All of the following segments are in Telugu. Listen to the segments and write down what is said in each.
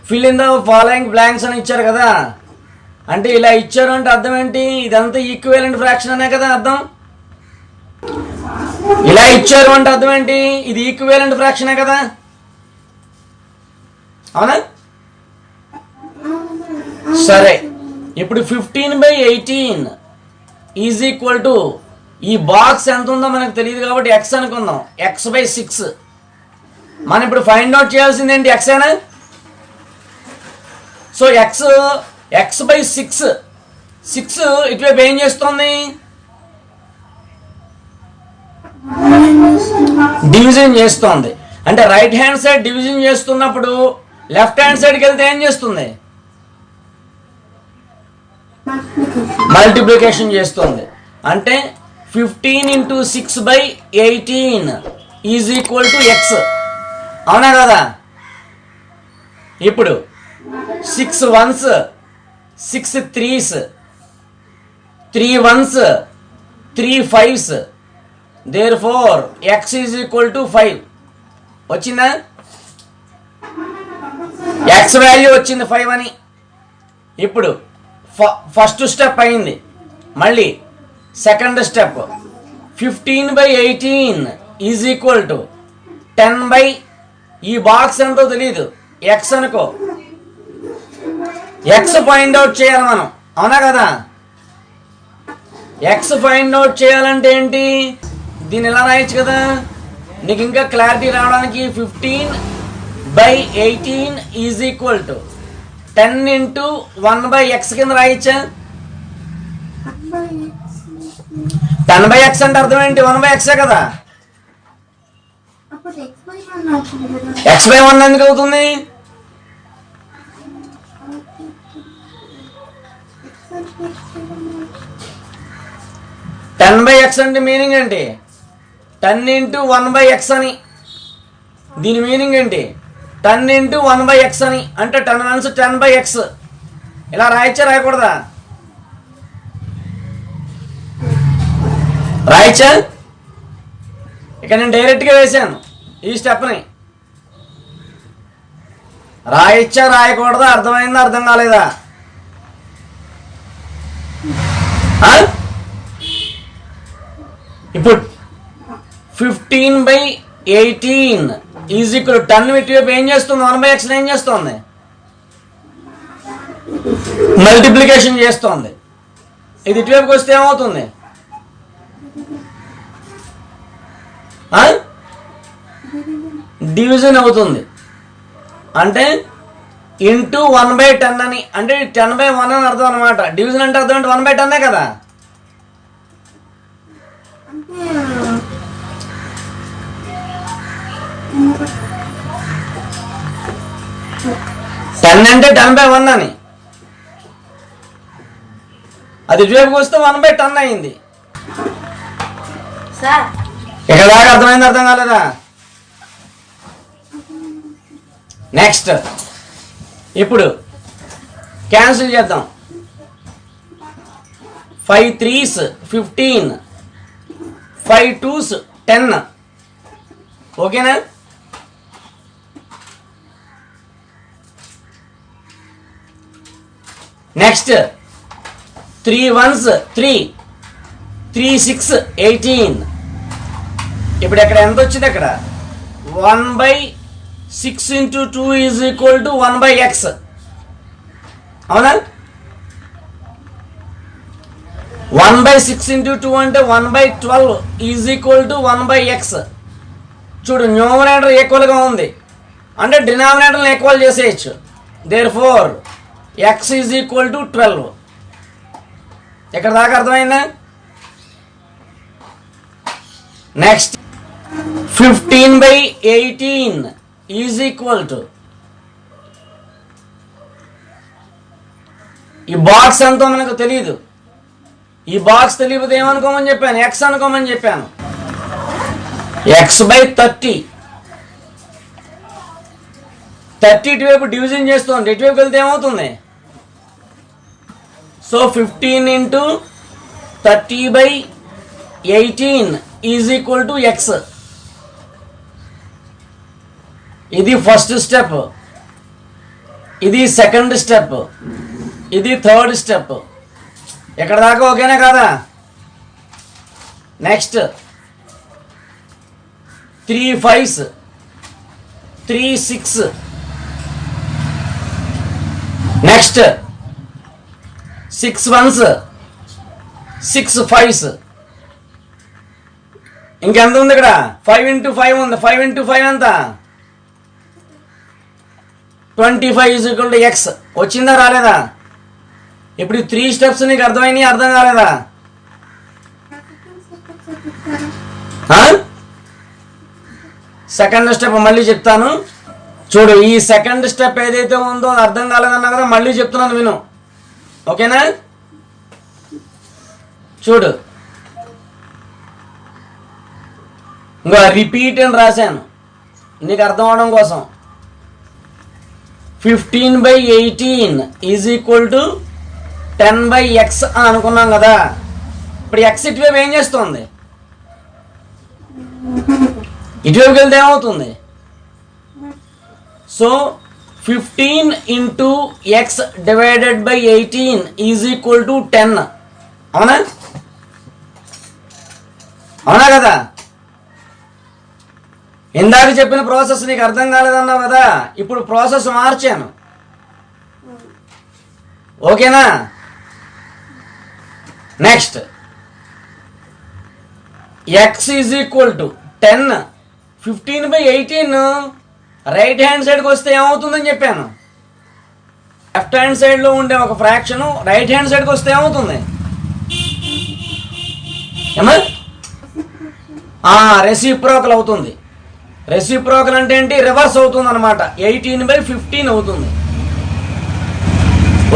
Fill in the following blanks అని ఇచ్చారు కదా. అంటే ఇలా ఇచ్చారు అంటే అర్థం ఏంటి? ఇదంతా ఈక్వివలెంట్ ఫ్రాక్షన్ అనే కదా అర్థం. ఇలా ఇచ్చారు అంటే అర్థం ఏంటి? ఇది ఈక్వివలెంట్ ఫ్రాక్షనే కదా, అవునా? సరే, ఇప్పుడు 15/18 ఈజ్ ఈక్వల్ టు, ఈ బాక్స్ ఎంత ఉందో మనకు తెలియదు కాబట్టి ఎక్స్ అనుకుందాం. x/6. మనం ఇప్పుడు ఫైండ్ అవుట్ చేయాల్సింది ఏంటి? ఎక్స్ అయినా. సో x/6 ఇటువైపు ఏం చేస్తుంది? డివిజన్ చేస్తుంది. అంటే రైట్ హ్యాండ్ సైడ్ డివిజన్ చేస్తున్నప్పుడు లెఫ్ట్ హ్యాండ్ సైడ్కి వెళ్తే ఏం చేస్తుంది? మల్టిప్లికేషన్ చేస్తుంది. అంటే 15 × 6/18 ఈజ్ ఈక్వల్ టు x, అవునా కదా? ఇప్పుడు 6 1s 6 3s 3 1s 3 5s, therefore x is equal to 5. వచ్చిందా? x వాల్యూ వచ్చింది 5 అని. ఇప్పుడు ఫస్ట్ స్టెప్ అయింది. మళ్ళీ second step 15/18 is equal to 10 ఈ బాక్స్ ఎంతో తెలియదు, ఎక్స్ అనుకో. ఎక్స్ ఫైండ్ అవుట్ చేయాలి మనం, అవునా కదా? ఎక్స్ ఫైండ్ అవుట్ చేయాలంటే ఏంటి? దీన్ని ఎలా రాయొచ్చు కదా నీకు ఇంకా క్లారిటీ రావడానికి. 15/18 ఈజ్ ఈక్వల్ టు 10 × 1/x కింద రాయొచ్చా? 10/x అంటే అర్థం ఏంటి? 1/x కదా. x/1 ఎందుకు అవుతుంది? టెన్ బై ఎక్స్ అంటే మీనింగ్ ఏంటి? 10 × 1/x అని. దీని మీనింగ్ ఏంటి? 10 × 1/x అని. అంటే 10 1s 10/x. ఇలా రాయచ్చా రాయకూడదా? రాయచ్చా? ఇక నేను డైరెక్ట్గా వేసాను ఈ స్టెప్ని. రాయచ్చా రాయకూడదా? అర్థమైందా అర్థం కాలేదా? ఇప్పుడు 15/18 ఈజ్ ఈక్వల్ 10 ఇటువైపు ఏం చేస్తుంది? 1/x ఏం చేస్తుంది? మల్టిప్లికేషన్ చేస్తుంది. ఇది ఇటువైపుకి వస్తే ఏమవుతుంది? డివిజన్ అవుతుంది. అంటే ఇంటూ 1/10 అని. అంటే 10/1 అని అర్థం అనమాట. డివిజన్ అంటే అర్థం అంటే 1/10 కదా. 10 అంటే 10/1 అని. అది ఇటువైపుకి వస్తే 1/10 అయింది. ఇక్కడ దాకా అర్థమైంది అర్థం కాలేదా? నెక్స్ట్ ఇప్పుడు క్యాన్సిల్ చేద్దాం. 5 3s 15, 5 2s 10. ఓకేనా? Next 3 1s 3, 3 6 18. ఇప్పుడు ఇక్కడ ఎంత వచ్చింది? అక్కడ 1/6 × 2 ఈజ్ ఈక్వల్ టు 1/x, అవునా? 1/6 × 2 అంటే 1/12 ఈజ్ ఈక్వల్ టు 1/x. చూడు, న్యూమరేటర్ ఈక్వల్గా ఉంది అంటే డినామినేటర్ని ఈక్వల్ చేసేయచ్చు. Therefore x is equal to 12. ఇక్కడ దాకా అర్థమైందా? నెక్స్ట్ 15/18 ఈజ్ ఈక్వల్ టు, ఈ బాక్స్ ఎంతో మనకు తెలియదు. ఈ బాక్స్ తెలియకపోతే ఏమనుకోమని చెప్పాను? ఎక్స్ అనుకోమని చెప్పాను. x/30. 30 ఇటువైపు డివిజన్ చేస్తుంది. ఇటువైపు వెళ్తే ఏమవుతుంది? So 15 × 30/18 is equal to x. ఇది ఫస్ట్ స్టెప్. ఇది సెకండ్ స్టెప్, ఇది థర్డ్ స్టెప్. ఎక్కడ దాకా ఓకేనా కాదా? Next 3 5s 3 6, next 6 1s 6 5s. ఇంకెంత ఉంది ఇక్కడ? 5 into 5 ఉంది. 5 into 5 ఎంత? 25 = x. వచ్చిందా రాలేదా? ఇప్పుడు 3 స్టెప్స్ నీకు అర్థమైనాయి, అర్థం కాలేదా? సెకండ్ స్టెప్ మళ్ళీ చెప్తాను చూడు. ఈ సెకండ్ స్టెప్ ఏదైతే ఉందో అర్థం కాలేదన్నా కదా, మళ్ళీ చెప్తున్నాను విను, ఓకేనా? చూడు, ఇంకా రిపీట్ అని రాశాను నీకు అర్థం అవడం కోసం. 15/18 = 10/x అని అనుకున్నాం కదా. ఇప్పుడు x ఇటువైపు ఏం చేస్తుంది? ఇటువైపుకి వెళ్తే ఏమవుతుంది? So 15 into x divided by 18 = 10. అవునా? అవునా కదా? ఇందాక చెప్పిన ప్రాసెస్ నీకు అర్థం కాలేదన్నావు కదా, ఇప్పుడు ప్రాసెస్ మార్చాను, ఓకేనా? Next x = 10. 15/18 రైట్ హ్యాండ్ సైడ్కి వస్తే ఏమవుతుందని చెప్పాను. లెఫ్ట్ హ్యాండ్ సైడ్లో ఉండే ఒక ఫ్రాక్షన్ రైట్ హ్యాండ్ సైడ్కి వస్తే ఏమవుతుంది? రెసిప్రోకల్ అవుతుంది. రెసిప్రోకల్ అంటే ఏంటి? రివర్స్ అవుతుంది అనమాట. 18/15 అవుతుంది.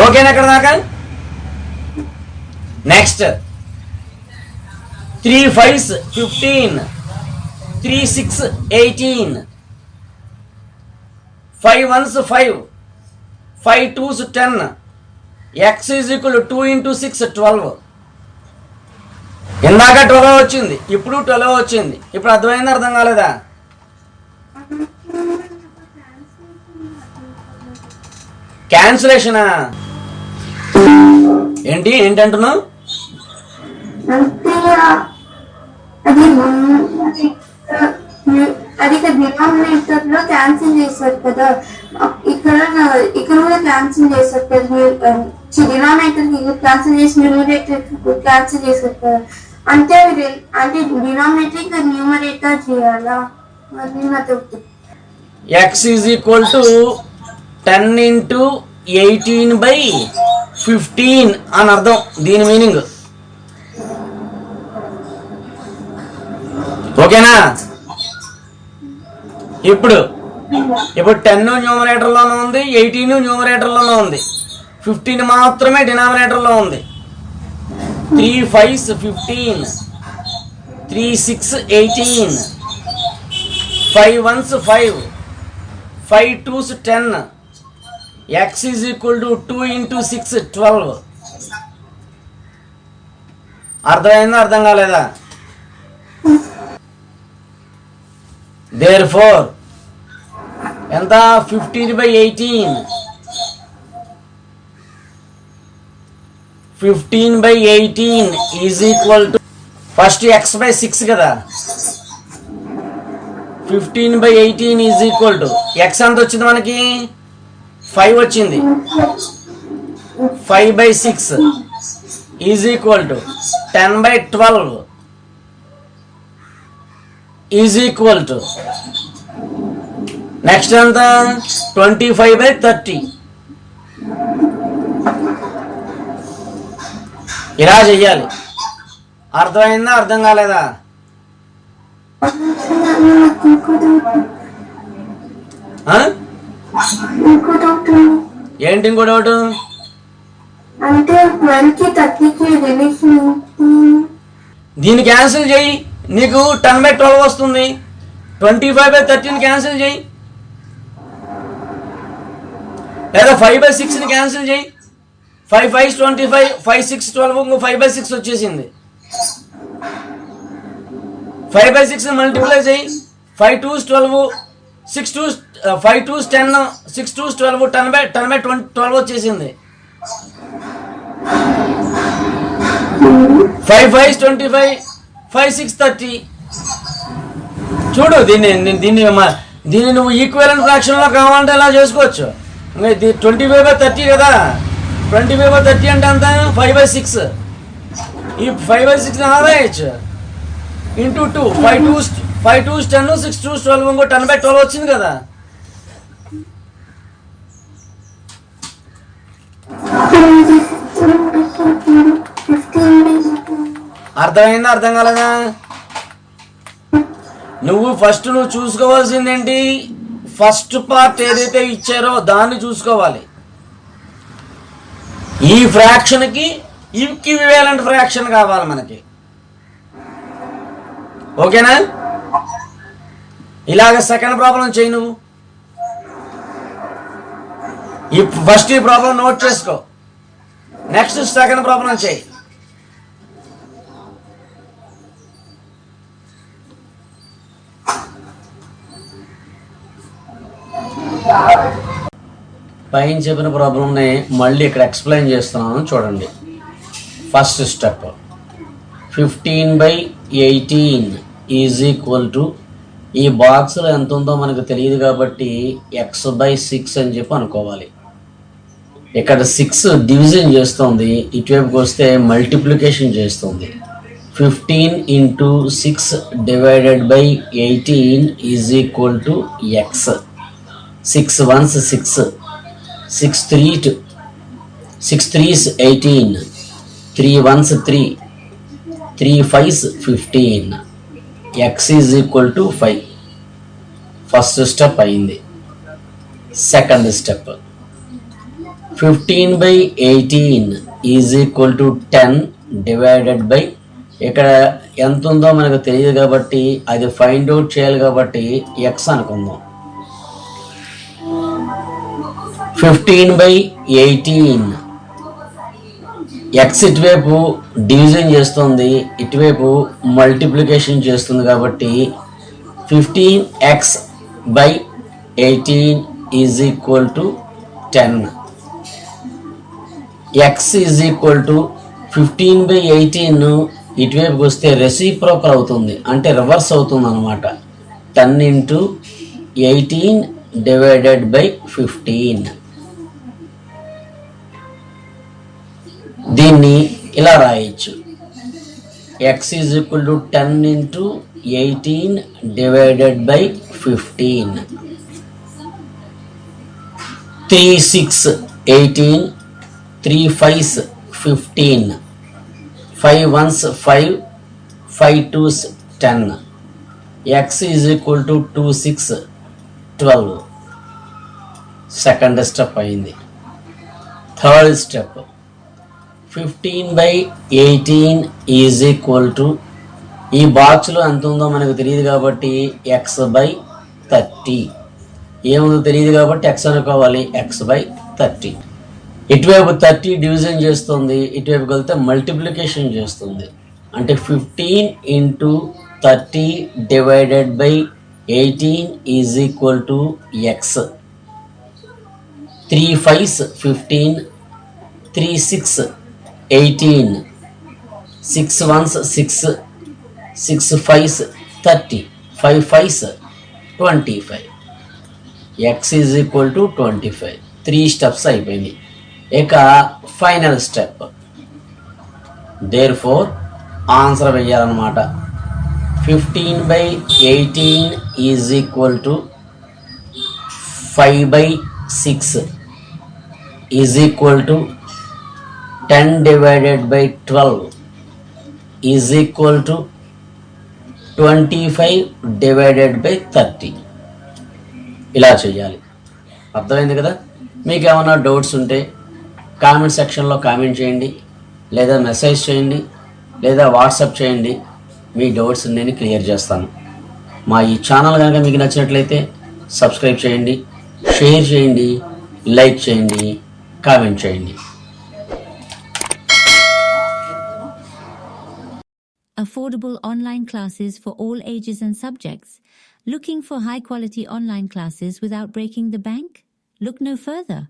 ఓకేనా ఇక్కడ దాకా? Next 3 5s 15, 3 6 18, 5 1s 5, 5 2s 10. x = 2 into 6 12. ఇందాక 12 వచ్చింది, ఇప్పుడు 12 వచ్చింది. ఇప్పుడు అర్థమైంది, అర్థం కాలేదా? క్యాన్సిలేషనా? ఏంటి అంటున్నావు? అది డినామినేటర్ లో క్యాన్సిల్ చేశారు కదా, ఇక్కడ కూడా క్యాన్సిల్ చేశారు కదా. డినామినేటర్ క్యాన్సిల్ చేసి న్యూమరేటర్ క్యాన్సిల్ చేశారు కదా. అంటే డినామినేటర్ ఇంకా న్యూమరేటర్ చేయాలా? మరి నాకు x = 10 into 18/15 అని అర్థం. దీని మీనింగ్ ఓకేనా? ఇప్పుడు 10 న్యూమరేటర్లోనే ఉంది, 18 న్యూమరేటర్లోనే ఉంది, 15 మాత్రమే డినామినేటర్లో ఉంది. 3 5s 15, 3 6 18, 5 1s 5, 5 2s 10. x = 2 into 6 12. అర్థమైందా, అర్థం కాలేదా? Therefore ఎంత? 15/18. 15/18 = ఫస్ట్ x/6 కదా. 15/18 x ఎంత వచ్చింది మనకి? 5 వచ్చింది. 5/6 = 10/12 నెక్స్ట్ ఎంత? 25/30. ఇలా చెయ్యాలి. అర్థమైందా, అర్థం కాలేదా? ఏంటి ఇంకో డౌట్? దీన్ని క్యాన్సిల్ చేయి, నీకు 10/12 వస్తుంది. 25/13 క్యాన్సిల్ చేయి, లేదా 5/6 క్యాన్సిల్ చేయి. 5 5s 25, 5 6 12, 5/6 వచ్చేసింది. 5/6 మల్టిప్లై చేయి. 5 2s 12, 6 2s 5 2 10, 6 2 12, 10/12 వచ్చేసింది. 5 5 25, 5 6 30. చూడు దీన్ని నువ్వు ఈక్వలెంట్ ఫ్రాక్షన్లో కావాలంటే ఇలా చేసుకోవచ్చు. 25/30 కదా, 25/30 అంటే అంత 5/6. ఈ 5/6 ఆదాయచ్చు ఇంటూ 2, 5 2 10, 6 2 12, ఇంకో 10/12 వచ్చింది కదా. అర్థమైందా, అర్థం కాలేదా? నువ్వు చూసుకోవాల్సింది ఏంటి, ఫస్ట్ పార్ట్ ఏదైతే ఇచ్చారో దాన్ని చూసుకోవాలి. ఈ ఫ్రాక్షన్కి ఈక్వివాలెంట్ ఫ్రాక్షన్ కావాలి మనకి. ఓకేనా? ఇలాగ సెకండ్ ప్రాబ్లం చేయి నువ్వు. ఫస్ట్ ఈ ప్రాబ్లం నోట్ చేసుకో, నెక్స్ట్ సెకండ్ ప్రాబ్లం చేయి. పైన చెప్పిన ప్రాబ్లంని మళ్ళీ ఇక్కడ ఎక్స్ప్లెయిన్ చేస్తున్నాను చూడండి. First step 15/18 is equal to, ఈ బాక్స్లో ఎంత ఉందో మనకు తెలియదు కాబట్టి x/6 అని చెప్పి అనుకోవాలి. ఇక్కడ 6 డివిజన్ చేస్తుంది, ఇటువైపుకి వస్తే మల్టిప్లికేషన్ చేస్తుంది. 15 × 6 / 18 is equal to x. 6 1s 6, 6 3s 18, 3 1s 3, 3 5s 15. x is equal to 5. First step అయింది. Second step 15/18 is equal to 10 divided by, ఇక్కడ ఎంత ఉందో మనకు తెలియదు కాబట్టి అది ఫైండ్ అవుట్ చేయాలి కాబట్టి x అనుకుందాం. 15/18 x ఇటువైపు డివిజన్ చేస్తుంది, ఇటువైపు మల్టిప్లికేషన్ చేస్తుంది కాబట్టి 15x/18 is equal to 10. x is equal to 15/18 ఇటువైపుకి వస్తే రెసిప్రోకల్ అవుతుంది, అంటే రివర్స్ అవుతుంది అనమాట. 10 × 18 డివైడెడ్ బై 15. దీన్ని ఇలా రాయొచ్చు, x is equal to 10 × 18 divided by 15. 3 6 18, 3 5s 15, 5 1s 5, 5 2s 10. x is equal to 2 6 12. Second step అయింది. Third step 15/18 is equal to, ఈ బాక్స్లో ఎంత ఉందో మనకు తెలియదు కాబట్టి x/30. ఏముందో తెలియదు కాబట్టి x అనుకోవాలి, x/30. ఇటువైపు 30 డివిజన్ చేస్తుంది, ఇటువైపుకి వెళ్తే మల్టిప్లికేషన్ చేస్తుంది, అంటే 15 × 30 divided by 18 is equal to x. 3 5s 15, 3 6 18, 6 1s 6, 6 5s 30, 5 5s 25. x is equal to 25. 3 steps అయిపోయింది. ఇక final step, therefore answer వేయాలన్నమాట. 15/18 is equal to 5/6 is equal to 10 divided by 12 is equal to 25 divided by 30. ఇలా చేయాలి. అర్థమైంది కదా? మీకు ఏమైనా డౌట్స్ ఉంటే కామెంట్ సెక్షన్లో కామెంట్ చేయండి, లేదా మెసేజ్ చేయండి, లేదా వాట్సాప్ చేయండి. మీ డౌట్స్ నేను క్లియర్ చేస్తాను. మా ఈ ఛానల్ కనుక మీకు నచ్చినట్లయితే సబ్స్క్రైబ్ చేయండి, షేర్ చేయండి, లైక్ చేయండి, కామెంట్ చేయండి. affordable online classes for all ages and subjects. Looking for high-quality online classes without breaking the bank? Look no further.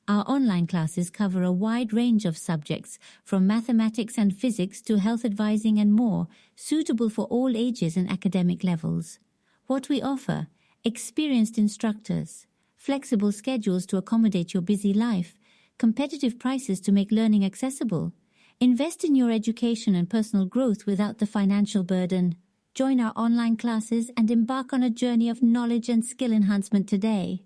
Our online classes cover a wide range of subjects, from mathematics and physics to health advising and more, suitable for all ages and academic levels. What we offer: experienced instructors, flexible schedules to accommodate your busy life, competitive prices to make learning accessible. Invest in your education and personal growth without the financial burden. Join our online classes and embark on a journey of knowledge and skill enhancement today.